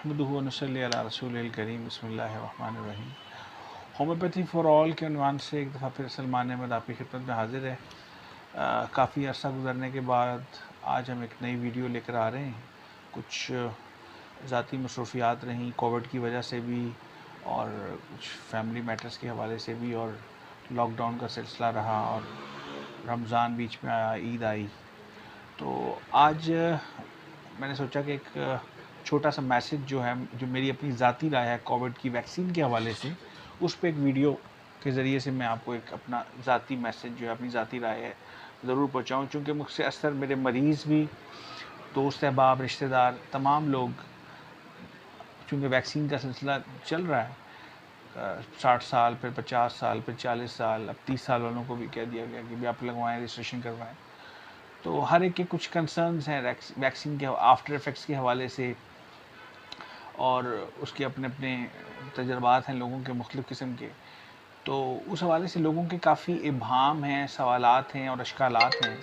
नहमदुहु व नसल्ली अला रसूलिल करीम बिस्मिल्लाहिर्रहमानिर्रहीम। होम्योपैथी फ़ॉर ऑल के उन्वान से एक दफ़ा फिर सलमान अहमद आपकी खिदमत में हाजिर है। काफ़ी अर्सा गुजरने के बाद आज हम एक नई वीडियो लेकर आ रहे हैं। कुछ ज़ाती मसरूफ़ियात रहीं कोविड की वजह से भी, और कुछ फैमिली मैटर्स के हवाले से भी, और लॉकडाउन का सिलसिला रहा, और रमज़ान बीच में आया, ईद आई। तो आज मैंने सोचा कि एक छोटा सा मैसेज जो है, जो मेरी अपनी ज़ाती राय है कोविड की वैक्सीन के हवाले से, उस पर एक वीडियो के ज़रिए से मैं आपको एक अपना ज़ाती मैसेज जो है, अपनी ज़ाती राय है, ज़रूर पहुँचाऊँ। चूँकि मुझसे अक्सर मेरे मरीज़ भी, दोस्त अहबाब, रिश्तेदार, तमाम लोग, चूँकि वैक्सीन का सिलसिला चल रहा है, 60 साल, फिर 50 साल, फिर 40 साल, अब 30 साल वालों को भी कह दिया गया कि भी आप लगवाएँ, रजिस्ट्रेशन करवाएँ। तो हर एक के कुछ कंसर्न्स हैं वैक्सीन के आफ्टर इफ़ेक्ट्स के हवाले से, और उसके अपने अपने तजर्बात हैं लोगों के मुख्तलिफ़ किस्म के। तो उस हवाले से लोगों के काफ़ी इब्हाम हैं, सवालात हैं और अश्कालात हैं।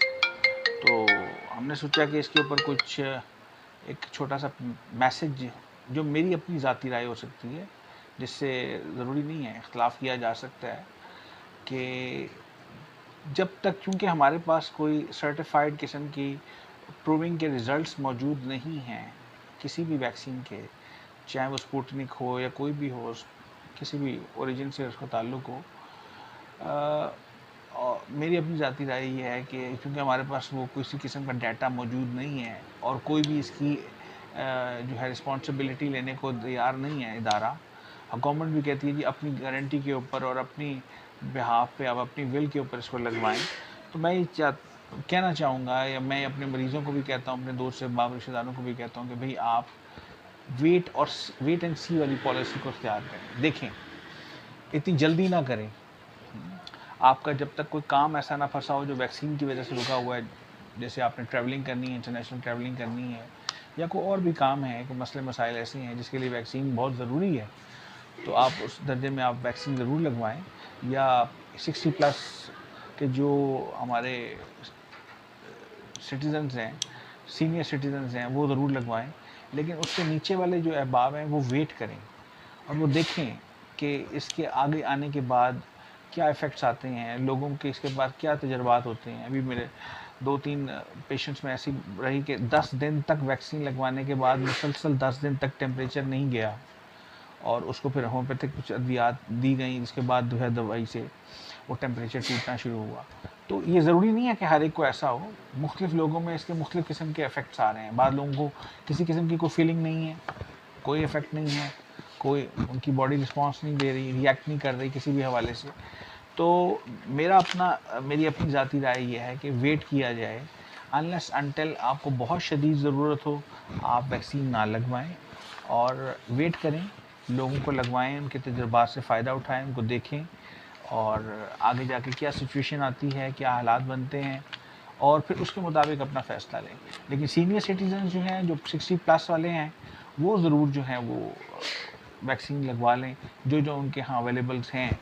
तो हमने सोचा कि इसके ऊपर कुछ एक छोटा सा मैसेज, जो मेरी अपनी ज़ाती राय हो सकती है, जिससे ज़रूरी नहीं है, इख्तलाफ किया जा सकता है, कि जब तक, चूँकि हमारे पास कोई सर्टिफाइड किस्म की प्रूविंग के रिज़ल्ट्स मौजूद नहीं हैं किसी भी वैक्सीन के, चाहे वो स्पुतनिक हो या कोई भी हो, किसी भी ओरिजिन से उसका ताल्लुक़ हो, और मेरी अपनी ज़ाती राय ये है कि क्योंकि हमारे पास वो किसी किस्म का डाटा मौजूद नहीं है, और कोई भी इसकी जो है रिस्पॉन्सिबिलिटी लेने को तैयार नहीं है इदारा। गवर्नमेंट भी कहती है कि अपनी गारंटी के ऊपर और अपनी बिहाफ पे, आप अपनी विल के ऊपर इसको लगवाएं। तो मैं ये कहना चाहूँगा, या मैं अपने मरीज़ों को भी कहता हूँ, अपने दोस्त से बाब रिश्तेदारों को भी कहता हूँ कि भाई आप वेट एंड सी वाली पॉलिसी को इख्तियार करें। देखें, इतनी जल्दी ना करें। आपका जब तक कोई काम ऐसा ना फंसा हो जो वैक्सीन की वजह से रुका हुआ है, जैसे आपने ट्रैवलिंग करनी है, इंटरनेशनल ट्रैवलिंग करनी है, या कोई और भी काम है, कोई मसले मसाइल ऐसे हैं जिसके लिए वैक्सीन बहुत ज़रूरी है, तो आप उस दर्जे में आप वैक्सीन ज़रूर लगवाएं। या 60+ के जो हमारे सिटीज़न्स हैं, सीनियर सिटीज़न्स हैं, वो ज़रूर लगवाएं। लेकिन उससे नीचे वाले जो अहबाब हैं वो वेट करें, और वो देखें कि इसके आगे आने के बाद क्या इफ़ेक्ट्स आते हैं, लोगों के इसके बाद क्या तजर्बात होते हैं। अभी मेरे 2-3 पेशेंट्स में ऐसी रही कि 10 दिन तक वैक्सीन लगवाने के बाद मुसलसल 10 दिन तक टेम्परेचर नहीं गया, और उसको फिर होम्योपैथिक कुछ अद्वियात दी गई, जिसके बाद जो है दवाई से वो टेम्परेचर टूटना शुरू हुआ। तो ये ज़रूरी नहीं है कि हर एक को ऐसा हो, मुख्तलिफ़ लोगों में इसके मुख्तलिफ़ किस्म के इफ़ेक्ट्स आ रहे हैं। बाद लोगों को किसी किस्म की कोई फीलिंग नहीं है, कोई इफ़ेक्ट नहीं है, कोई उनकी बॉडी रिस्पॉन्स नहीं दे रही, रिएक्ट नहीं कर रही किसी भी हवाले से। तो मेरी अपनी ज़ाती राय ये है कि वेट किया जाए, अनलेस अनटिल आपको बहुत शदीद ज़रूरत हो, आप वैक्सीन ना लगवाएं, और वेट करें, लोगों को लगवाएं, उनके तजुर्बात से फ़ायदा उठाएं, उनको देखें, और आगे जाके क्या सिचुएशन आती है, क्या हालात बनते हैं, और फिर उसके मुताबिक अपना फ़ैसला लें। लेकिन सीनियर सिटीज़न जो हैं, जो 60+ वाले हैं, वो ज़रूर जो हैं वो वैक्सीन लगवा लें। जो उनके यहाँ अवेलेबल्स हैं,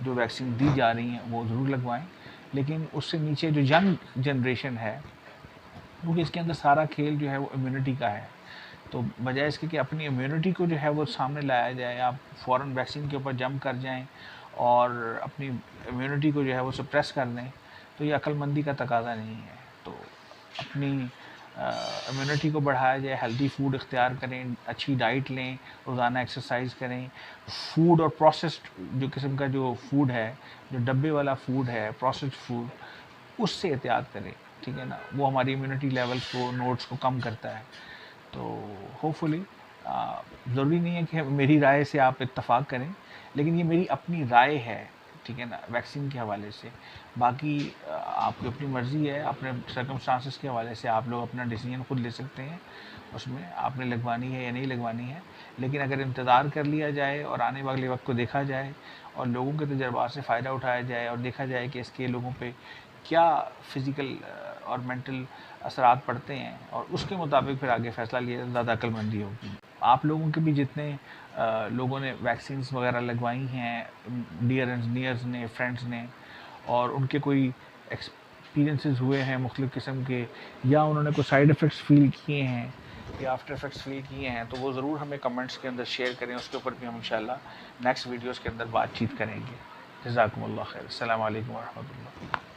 जो वैक्सीन दी जा रही हैं, वो ज़रूर लगवाएं। लेकिन उससे नीचे जो यंग जनरेशन है, क्योंकि इसके अंदर सारा खेल जो है वो इम्यूनिटी का है, तो बजाय इसके कि अपनी इम्यूनिटी को जो है वो सामने लाया जाए, आप फ़ौरन वैक्सीन के ऊपर जंप कर जाएं और अपनी इम्यूनिटी को जो है वो सप्रेस कर दें, तो ये अक्लमंदी का तकाज़ा नहीं है। तो अपनी इम्यूनिटी को बढ़ाया जाए, हेल्दी फूड इख्तियार करें, अच्छी डाइट लें, रोज़ाना एक्सरसाइज करें। फूड और प्रोसेस्ड जो किस्म का जो फूड है, जो डब्बे वाला फूड है, प्रोसेस्ड फूड, उससे एहतियात करें, ठीक है ना। वो हमारी इम्यूनिटी लेवल्स को, नोड्स को कम करता है। तो होपफुली ज़रूरी नहीं है कि मेरी राय से आप इत्तफ़ाक़ करें, लेकिन ये मेरी अपनी राय है, ठीक है ना, वैक्सीन के हवाले से। बाकी आपकी अपनी मर्ज़ी है, अपने सर्कमस्टांसेस के हवाले से आप लोग अपना डिसीजन खुद ले सकते हैं, उसमें आपने लगवानी है या नहीं लगवानी है। लेकिन अगर इंतज़ार कर लिया जाए और आने वाले वक्त को देखा जाए, और लोगों के तजर्बात से फ़ायदा उठाया जाए, और देखा जाए कि इसके लोगों पे क्या फ़िज़िकल और मेंटल असरात पड़ते हैं, और उसके मुताबिक फिर आगे फ़ैसला लिया, ज़्यादा अक्लमंदी होगी। आप लोगों के भी जितने लोगों ने वैक्सीन्स वगैरह लगवाई हैं, डियर इंजीनियर्स ने, फ्रेंड्स ने, और उनके कोई एक्सपीरियंसेस हुए हैं मुख्तलिफ़ किस्म के, या उन्होंने कोई साइड इफ़ेक्ट्स फ़ील किए हैं, या आफ्टर इफ़ेक्ट्स फील किए हैं, तो वो ज़रूर हमें कमेंट्स के अंदर शेयर करें, उसके ऊपर भी हम इंशाल्लाह नेक्स्ट वीडियोज़ के अंदर बातचीत करेंगे। जज़ाकुमुल्लाह खैर। अस्सलामु अलैकुम व रहमतुल्लाह।